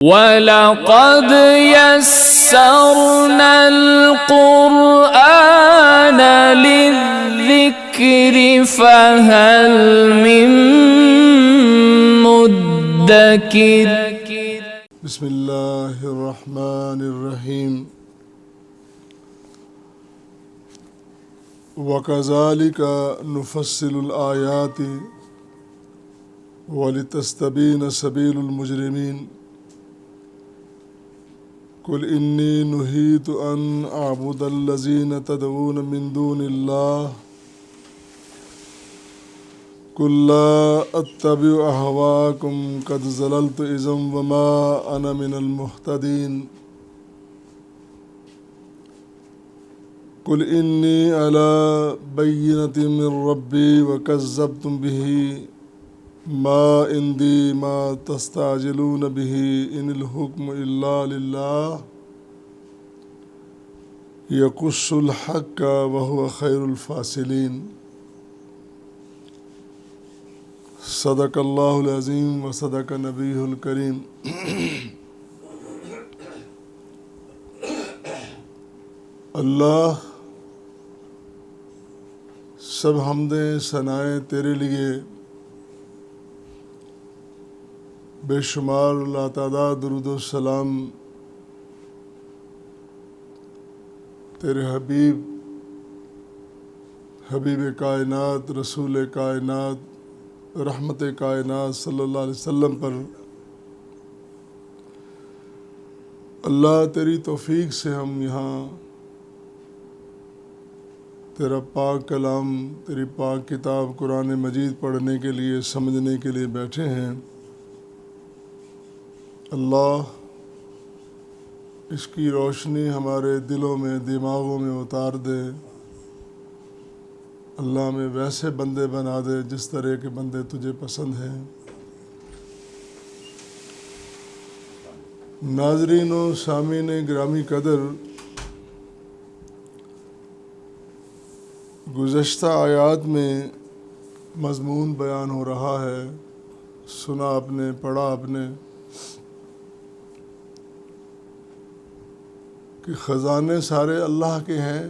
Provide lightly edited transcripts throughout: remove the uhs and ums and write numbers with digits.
وَلَقَدْ يَسَّرْنَا الْقُرْآنَ لِلذِّكْرِ فَهَلْ مِن مُّدَّكِرٍ بسم اللہ الرحمن الرحیم وَكَذَلِكَ نُفَصِّلُ الْآيَاتِ وَلِتَسْتَبِينَ سَبِيلُ الْمُجْرِمِينَ قُلْ إِنِّي نُهِيتُ أَنْ أَعْبُدَ الَّذِينَ تَدْعُونَ مِن دُونِ اللَّهِ قُل لَّا أَتَّبِعُ أَهْوَاءَكُمْ قَدْ ضَلَلْتُ إِذًا وَمَا أَنَا مِنَ الْمُهْتَدِينَ قُلْ إِنِّي عَلَى بَيِّنَةٍ مِّن رَّبِّي وَكَذَّبْتُم بِهِ مَا عِندِي مَا تَسْتَعْجِلُونَ بِهِ إِنِ الْحُكْمُ إِلَّا لِلَّهِ يَقُصُّ الْحَقَّ وَهُوَ خَيْرُ الْفَاصِلِينَ صدق اللہ العظیم وصدق نبیہ الکریم۔ اللہ سب حمدیں ثنائیں تیرے لیے، بے شمار لاتعداد درود و سلام تیرے حبیب کائنات، رسول کائنات، رحمت کائنات صلی اللہ علیہ وسلم پر۔ اللہ تیری توفیق سے ہم یہاں تیرا پاک کلام، تیری پاک کتاب قرآن مجید پڑھنے کے لیے، سمجھنے کے لیے بیٹھے ہیں۔ اللہ اس کی روشنی ہمارے دلوں میں، دماغوں میں اتار دے۔ اللہ ہمیں ویسے بندے بنا دے جس طرح کے بندے تجھے پسند ہیں۔ ناظرین و سامعین گرامی قدر، گزشتہ آیات میں مضمون بیان ہو رہا ہے، سنا آپ نے، پڑھا آپ نے کہ خزانے سارے اللہ کے ہیں،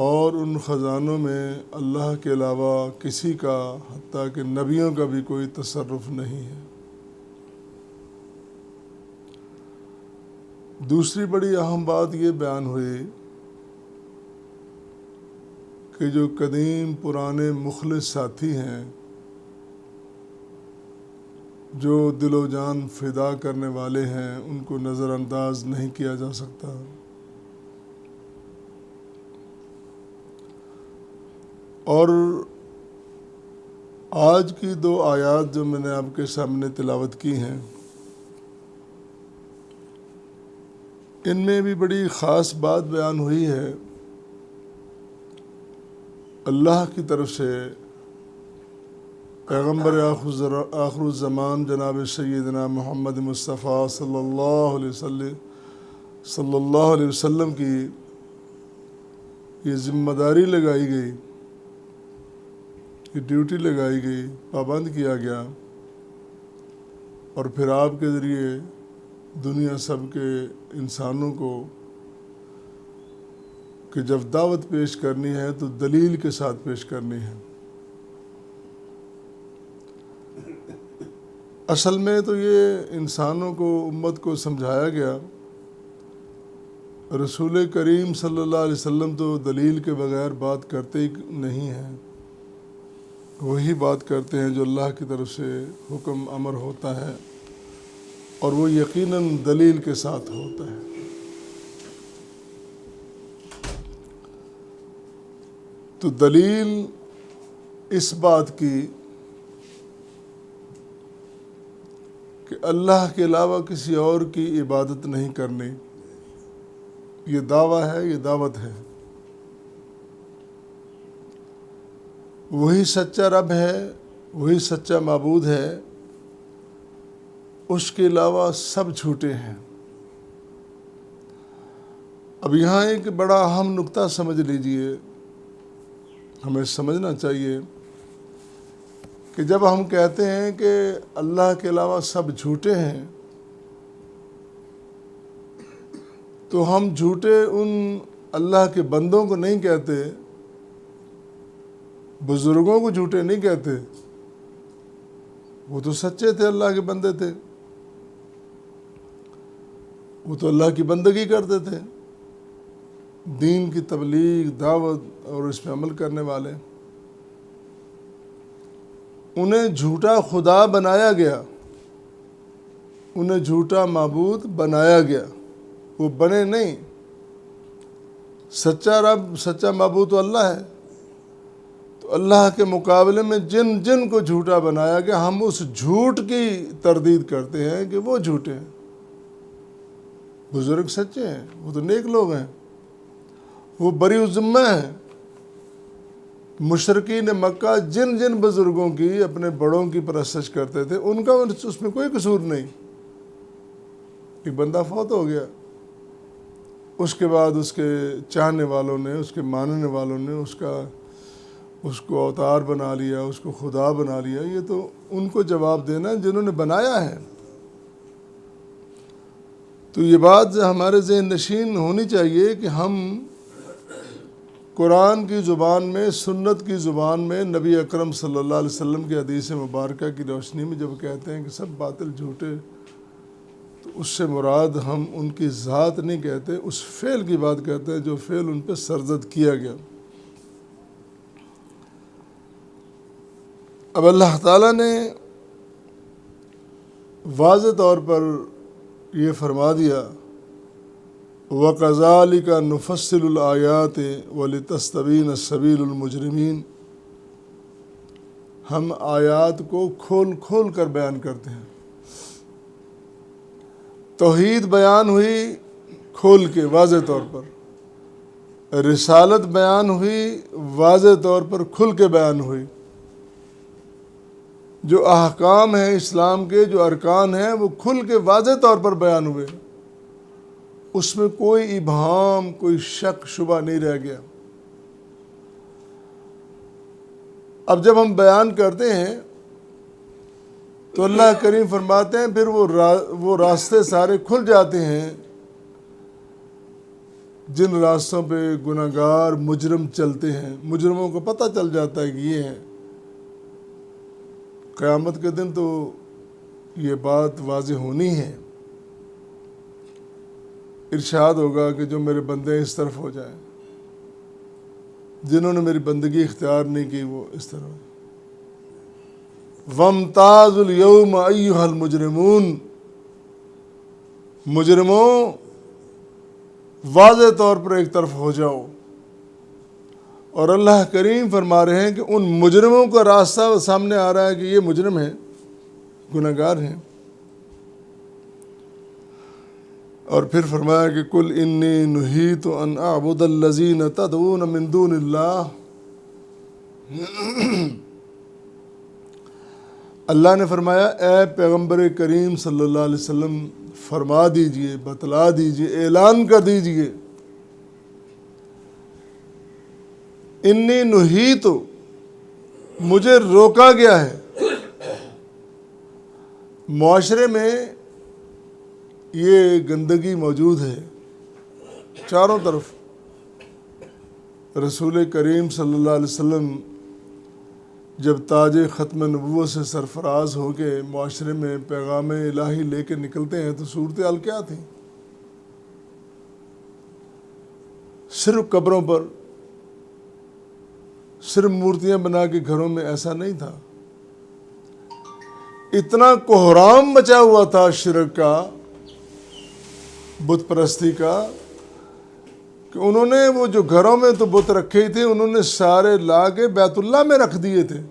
اور ان خزانوں میں اللہ کے علاوہ کسی کا، حتیٰ کہ نبیوں کا بھی کوئی تصرف نہیں ہے۔ دوسری بڑی اہم بات یہ بیان ہوئی کہ جو قدیم پرانے مخلص ساتھی ہیں، جو دل و جان فدا کرنے والے ہیں، ان کو نظر انداز نہیں کیا جا سکتا۔ اور آج کی دو آیات جو میں نے آپ کے سامنے تلاوت کی ہیں، ان میں بھی بڑی خاص بات بیان ہوئی ہے۔ اللہ کی طرف سے پیغمبر آخر الزمان جناب سیدنا محمد مصطفیٰ صلی اللہ علیہ وسلم کی یہ ذمہ داری لگائی گئی، یہ ڈیوٹی لگائی گئی، پابند کیا گیا، اور پھر آپ کے ذریعے دنیا سب کے انسانوں کو کہ جب دعوت پیش کرنی ہے تو دلیل کے ساتھ پیش کرنی ہے۔ اصل میں تو یہ انسانوں کو، امت کو سمجھایا گیا، رسول کریم صلی اللہ علیہ وسلم تو دلیل کے بغیر بات کرتے ہی نہیں ہیں، وہی بات کرتے ہیں جو اللہ کی طرف سے حکم امر ہوتا ہے، اور وہ یقیناً دلیل کے ساتھ ہوتا ہے۔ تو دلیل اس بات کی کہ اللہ کے علاوہ کسی اور کی عبادت نہیں کرنی، یہ دعویٰ ہے، یہ دعوت ہے۔ وہی سچا رب ہے، وہی سچا معبود ہے، اس کے علاوہ سب جھوٹے ہیں۔ اب یہاں ایک بڑا اہم نقطہ سمجھ لیجئے، ہمیں سمجھنا چاہیے کہ جب ہم کہتے ہیں کہ اللہ کے علاوہ سب جھوٹے ہیں تو ہم جھوٹے ان اللہ کے بندوں کو نہیں کہتے، بزرگوں کو جھوٹے نہیں کہتے، وہ تو سچے تھے، اللہ کے بندے تھے، وہ تو اللہ کی بندگی کرتے تھے، دین کی تبلیغ، دعوت اور اس پہ عمل کرنے والے۔ انہیں جھوٹا خدا بنایا گیا، انہیں جھوٹا معبود بنایا گیا، وہ بنے نہیں۔ سچا رب، سچا معبود تو اللہ ہے، تو اللہ کے مقابلے میں جن جن کو جھوٹا بنایا گیا، ہم اس جھوٹ کی تردید کرتے ہیں کہ وہ جھوٹے ہیں۔ بزرگ سچے ہیں، وہ تو نیک لوگ ہیں، وہ بری الذمہ ہیں۔ مشرکین مکہ جن جن بزرگوں کی، اپنے بڑوں کی پرستش کرتے تھے، ان کا اس میں کوئی قصور نہیں۔ ایک بندہ فوت ہو گیا، اس کے بعد اس کے چاہنے والوں نے، اس کے ماننے والوں نے اس کو اوتار بنا لیا، اس کو خدا بنا لیا۔ یہ تو ان کو جواب دینا ہے جنہوں نے بنایا ہے۔ تو یہ بات ہمارے ذہن نشین ہونی چاہیے کہ ہم قرآن کی زبان میں، سنت کی زبان میں، نبی اکرم صلی اللہ علیہ وسلم کی حدیث مبارکہ کی روشنی میں جب کہتے ہیں کہ سب باطل جھوٹے، تو اس سے مراد ہم ان کی ذات نہیں کہتے، اس فعل کی بات کرتے ہیں جو فعل ان پہ سرزد کیا گیا۔ اب اللہ تعالیٰ نے واضح طور پر یہ فرما دیا، وَكَذَلِكَ نُفَصِّلُ الْآيَاتِ وَلِتَسْتَبِينَ سَبِيلُ الْمُجْرِمِينَ، ہم آیات کو کھول کھول کر بیان کرتے ہیں۔ توحید بیان ہوئی کھول کے، واضح طور پر، رسالت بیان ہوئی واضح طور پر، کھل کے بیان ہوئی۔ جو احکام ہیں اسلام کے، جو ارکان ہیں، وہ کھل کے واضح طور پر بیان ہوئے، اس میں کوئی ابہام، کوئی شک شبہ نہیں رہ گیا۔ اب جب ہم بیان کرتے ہیں تو اللہ کریم فرماتے ہیں پھر وہ راستے سارے کھل جاتے ہیں جن راستوں پہ گناہگار مجرم چلتے ہیں۔ مجرموں کو پتہ چل جاتا ہے کہ یہ ہے۔ قیامت کے دن تو یہ بات واضح ہونی ہے، ارشاد ہوگا کہ جو میرے بندے اس طرف ہو جائیں، جنہوں نے میری بندگی اختیار نہیں کی وہ اس طرح ہو۔ وَامْتَازُوا الْيَوْمَ أَيُّهَا الْمُجْرِمُونَ، مجرموں واضح طور پر ایک طرف ہو جاؤ۔ اور اللہ کریم فرما رہے ہیں کہ ان مجرموں کا راستہ سامنے آ رہا ہے کہ یہ مجرم ہیں، گناہگار ہیں۔ اور پھر فرمایا کہ قُلْ إِنِّي نُهِيتُ أَنْ أَعْبُدَ الَّذِينَ تَدْعُونَ مِن دُونِ اللَّهِ، اللہ نے فرمایا اے پیغمبر کریم صلی اللہ علیہ وسلم فرما دیجئے، بتلا دیجئے، اعلان کر دیجئے، انی نہیت، مجھے روکا گیا ہے۔ معاشرے میں یہ گندگی موجود ہے چاروں طرف۔ رسول کریم صلی اللہ علیہ وسلم جب تاج ختم نبوت سے سرفراز ہو کے معاشرے میں پیغام الہی لے کے نکلتے ہیں تو صورتحال کیا تھی؟ صرف قبروں پر، صرف مورتیاں بنا کے گھروں میں ایسا نہیں تھا۔ اتنا کوہرام مچا ہوا تھا شرک کا، بت پرستی کا، کہ انہوں نے وہ جو گھروں میں تو بت رکھے ہی تھے، انہوں نے سارے لا کے بیت اللہ میں رکھ دیے تھے،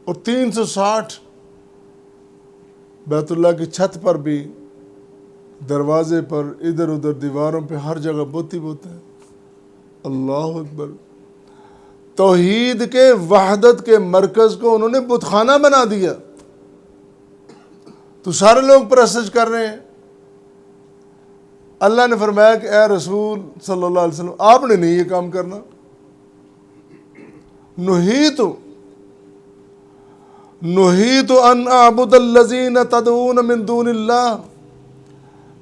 اور 360 بیت اللہ کی چھت پر بھی، دروازے پر، ادھر ادھر دیواروں پہ، ہر جگہ بت ہی بت ہے۔ اللہ اکبر۔ توحید کے، وحدت کے مرکز کو انہوں نے بت خانہ بنا دیا، تو سارے لوگ پرستش کر رہے ہیں۔ اللہ نے فرمایا کہ اے رسول صلی اللہ علیہ وسلم آپ نے نہیں یہ کام کرنا۔ نہیت، نہیت ان اعبد الذین تدعون من دون اللہ،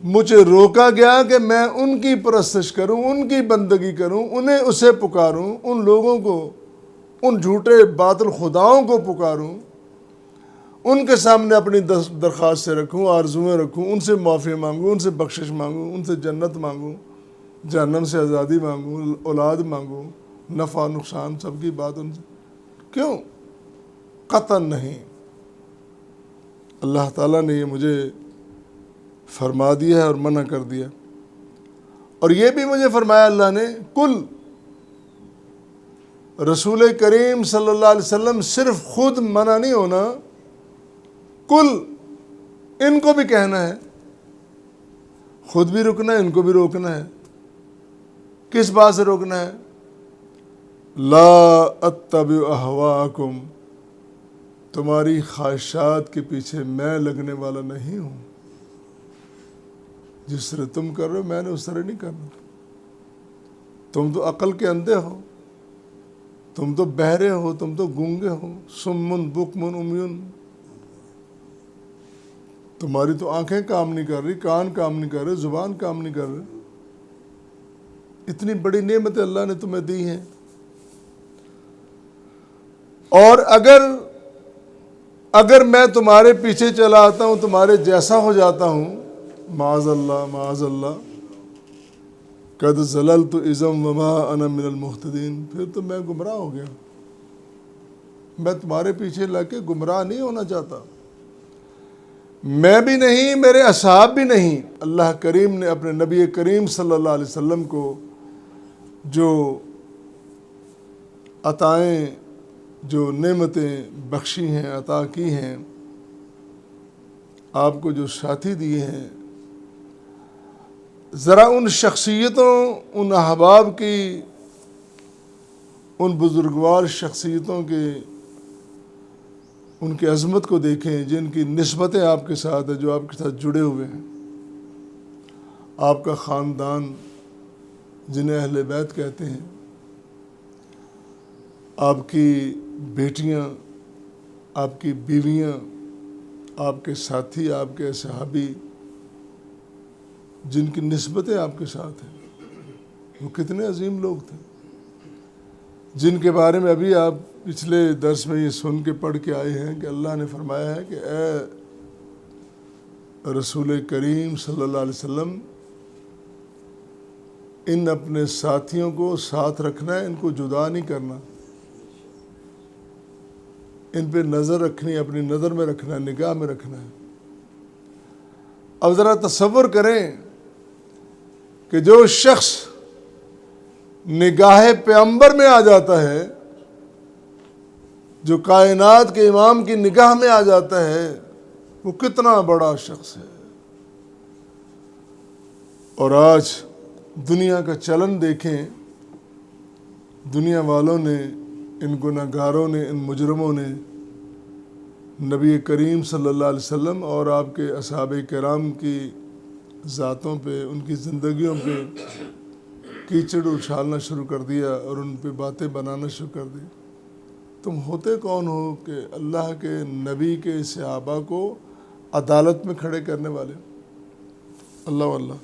مجھے روکا گیا کہ میں ان کی پرستش کروں، ان کی بندگی کروں، انہیں اسے پکاروں، ان لوگوں کو، ان جھوٹے باطل خداؤں کو پکاروں، ان کے سامنے اپنی درخواست سے رکھوں، آرزویں رکھوں، ان سے معافی مانگوں، ان سے بخشش مانگوں، ان سے جنت مانگوں، جہنم سے آزادی مانگوں، اولاد مانگوں، نفع نقصان سب کی بات ان سے کیوں؟ قطعاً نہیں۔ اللہ تعالیٰ نے یہ مجھے فرما دیا ہے اور منع کر دیا، اور یہ بھی مجھے فرمایا اللہ نے، کل، رسول کریم صلی اللہ علیہ وسلم صرف خود منع نہیں ہونا، کل ان کو بھی کہنا ہے، خود بھی رکنا ہے، ان کو بھی روکنا ہے۔ کس بات سے روکنا ہے؟ لا اتبع اہواءکم، تمہاری خواہشات کے پیچھے میں لگنے والا نہیں ہوں، جس طرح تم کر رہے ہو میں نے اس طرح نہیں کرنا، تم تو عقل کے اندھے ہو، تم تو بہرے ہو، تم تو گونگے ہو، سمن بکمن عمیون، تمہاری تو آنکھیں کام نہیں کر رہی، کان کام نہیں کر رہے، زبان کام نہیں کر رہے، اتنی بڑی نعمتیں اللہ نے تمہیں دی ہیں، اور اگر میں تمہارے پیچھے چلا آتا ہوں، تمہارے جیسا ہو جاتا ہوں، معاذ اللہ معاذ اللہ، قد ضللت اذا وما انا من المہتدین، پھر تو میں گمراہ ہو گیا۔ میں تمہارے پیچھے لگ کے گمراہ نہیں ہونا چاہتا، میں بھی نہیں، میرے اصحاب بھی نہیں۔ اللہ کریم نے اپنے نبی کریم صلی اللہ علیہ وسلم کو جو عطائیں، جو نعمتیں بخشی ہیں، عطا کی ہیں، آپ کو جو ساتھی دیے ہیں، ذرا ان شخصیتوں، ان احباب کی، ان بزرگوار شخصیتوں کے، ان کی عظمت کو دیکھیں، جن کی نسبتیں آپ کے ساتھ ہیں، جو آپ کے ساتھ جڑے ہوئے ہیں، آپ کا خاندان جنہیں اہل بیت کہتے ہیں، آپ کی بیٹیاں، آپ کی بیویاں، آپ کے ساتھی، آپ کے صحابی، جن کی نسبتیں آپ کے ساتھ ہیں، وہ کتنے عظیم لوگ تھے، جن کے بارے میں ابھی آپ پچھلے درس میں یہ سن کے پڑھ کے آئے ہیں کہ اللہ نے فرمایا ہے کہ اے رسول کریم صلی اللہ علیہ وسلم، ان اپنے ساتھیوں کو ساتھ رکھنا ہے، ان کو جدا نہیں کرنا، ان پہ نظر رکھنی، اپنی نظر میں رکھنا ہے، نگاہ میں رکھنا ہے۔ اب ذرا تصور کریں کہ جو شخص نگاہ پیغمبر میں آ جاتا ہے، جو کائنات کے امام کی نگاہ میں آ جاتا ہے، وہ کتنا بڑا شخص ہے۔ اور آج دنیا کا چلن دیکھیں، دنیا والوں نے، ان گناہگاروں نے، ان مجرموں نے نبی کریم صلی اللہ علیہ وسلم اور آپ کے اصحاب کرام کی ذاتوں پہ، ان کی زندگیوں پہ کیچڑ اچھالنا شروع کر دیا اور ان پہ باتیں بنانا شروع کر دی۔ تم ہوتے کون ہو کہ اللہ کے نبی کے صحابہ کو عدالت میں کھڑے کرنے والے؟ اللہ واللہ۔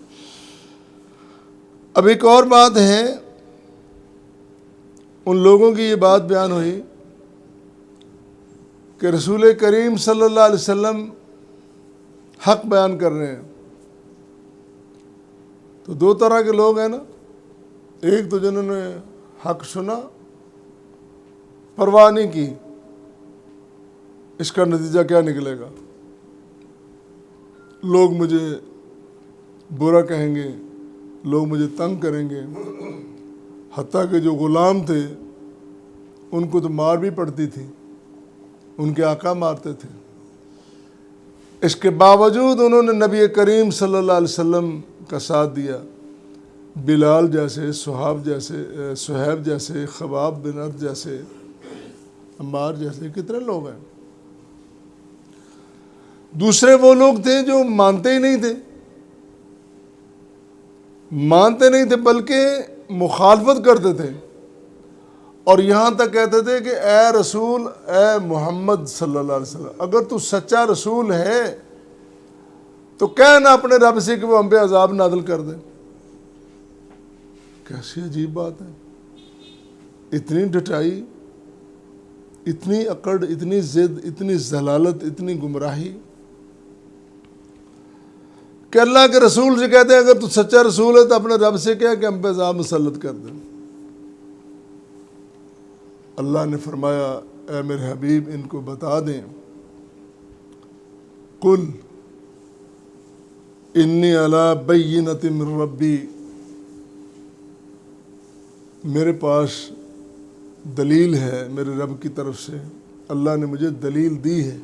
اب ایک اور بات ہے، ان لوگوں کی یہ بات بیان ہوئی کہ رسول کریم صلی اللہ علیہ وسلم حق بیان کر رہے ہیں، تو دو طرح کے لوگ ہیں نا، ایک تو جنہوں نے حق سنا، پرواہ نہیں کی، اس کا نتیجہ کیا نکلے گا، لوگ مجھے برا کہیں گے، لوگ مجھے تنگ کریں گے، حتیٰ کہ جو غلام تھے ان کو تو مار بھی پڑتی تھی، ان کے آقا مارتے تھے، اس کے باوجود انہوں نے نبی کریم صلی اللہ علیہ وسلم کا ساتھ دیا۔ بلال جیسے، صہیب جیسے، خباب بن ارد جیسے، عمار جیسے کتنے لوگ ہیں۔ دوسرے وہ لوگ تھے جو مانتے ہی نہیں تھے، بلکہ مخالفت کرتے تھے، اور یہاں تک کہتے تھے کہ اے رسول، اے محمد صلی اللہ علیہ وسلم، اگر تو سچا رسول ہے تو کہنا اپنے رب سے کہ وہ ہم پہ عذاب نازل کر دے۔ کیسی عجیب بات ہے، اتنی ڈٹائی، اتنی اکڑ، اتنی ضد، اتنی ضلالت، اتنی گمراہی کہ اللہ کے رسول سے کہتے ہیں اگر تو سچا رسول ہے تو اپنے رب سے کہہ کہ ہم پہ عذاب مسلط کر دیں۔ اللہ نے فرمایا اے میرے حبیب ان کو بتا دیں، قل انی علی بینۃ من ربی، میرے پاس دلیل ہے میرے رب کی طرف سے، اللہ نے مجھے دلیل دی ہے،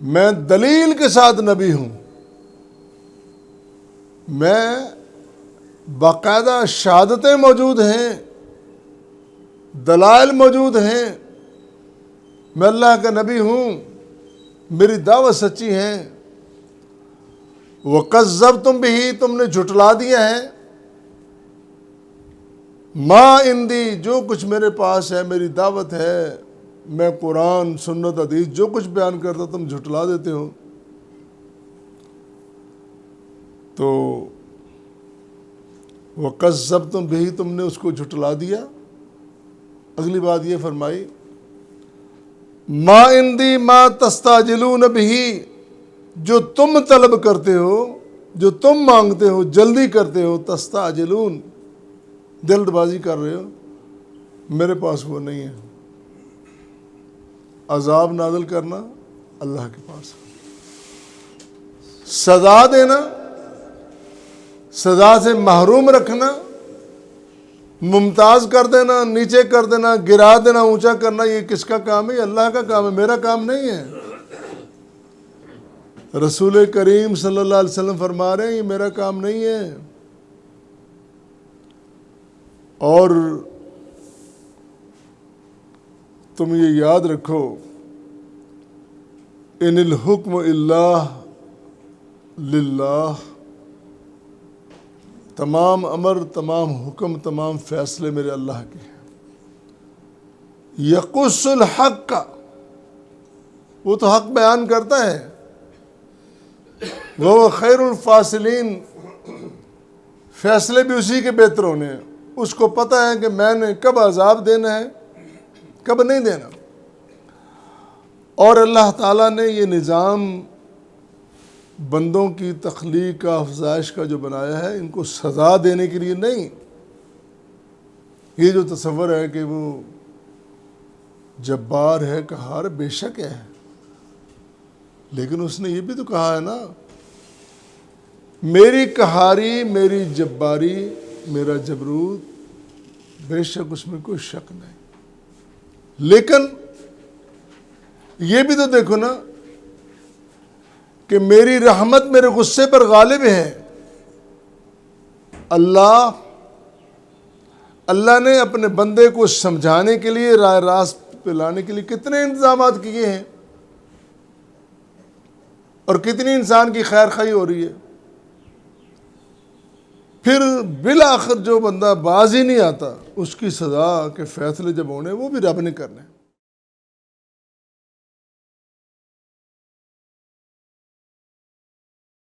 میں دلیل کے ساتھ نبی ہوں، میں باقاعدہ شہادتیں موجود ہیں، دلائل موجود ہیں، میں اللہ کا نبی ہوں، میری دعوت سچی ہے۔ وَكَذَّبْتُمْ بِهِ، تم نے جھٹلا دیا ہے، ما عندی، جو کچھ میرے پاس ہے، میری دعوت ہے، میں قرآن، سنت، حدیث جو کچھ بیان کرتا تم جھٹلا دیتے ہو۔ تو وَكَذَّبْتُمْ بِهِ، تم نے اس کو جھٹلا دیا۔ اگلی بات یہ فرمائی ما عندی ما تستعجلون بِهِ، جو تم طلب کرتے ہو، جو تم مانگتے ہو، جلدی کرتے ہو، تستعجلون، جلد بازی کر رہے ہو، میرے پاس وہ نہیں ہے۔ عذاب نازل کرنا اللہ کے پاس، سزا دینا، سزا سے محروم رکھنا، ممتاز کر دینا، نیچے کر دینا، گرا دینا، اونچا کرنا، یہ کس کا کام ہے؟ یہ اللہ کا کام ہے، میرا کام نہیں ہے۔ رسول کریم صلی اللہ علیہ وسلم فرما رہے ہیں یہ میرا کام نہیں ہے۔ اور تم یہ یاد رکھو، ان الحکم الا للہ، تمام امر، تمام حکم، تمام فیصلے میرے اللہ کے ہیں۔ یقص الحق، وہ تو حق بیان کرتا ہے، وہ خیر الفاصلین، فیصلے بھی اسی کے بہتر ہونے ہیں، اس کو پتہ ہے کہ میں نے کب عذاب دینا ہے، کب نہیں دینا۔ اور اللہ تعالیٰ نے یہ نظام بندوں کی تخلیق کا، افزائش کا جو بنایا ہے، ان کو سزا دینے کے لیے نہیں۔ یہ جو تصور ہے کہ وہ جبار ہے، قہار، بے شک ہے، لیکن اس نے یہ بھی تو کہا ہے نا، میری قہاری، میری جباری، میرا جبروت، بے شک اس میں کوئی شک نہیں۔ لیکن یہ بھی تو دیکھو نا کہ میری رحمت میرے غصے پر غالب ہے۔ اللہ نے اپنے بندے کو سمجھانے کے لیے، راہ راست پہ لانے کے لیے کتنے انتظامات کیے ہیں، اور کتنی انسان کی خیر خواہی ہو رہی ہے۔ پھر بالآخر جو بندہ باز ہی نہیں آتا، اس کی سزا کے فیصلے جب ہونے، وہ بھی رب نے کرنے۔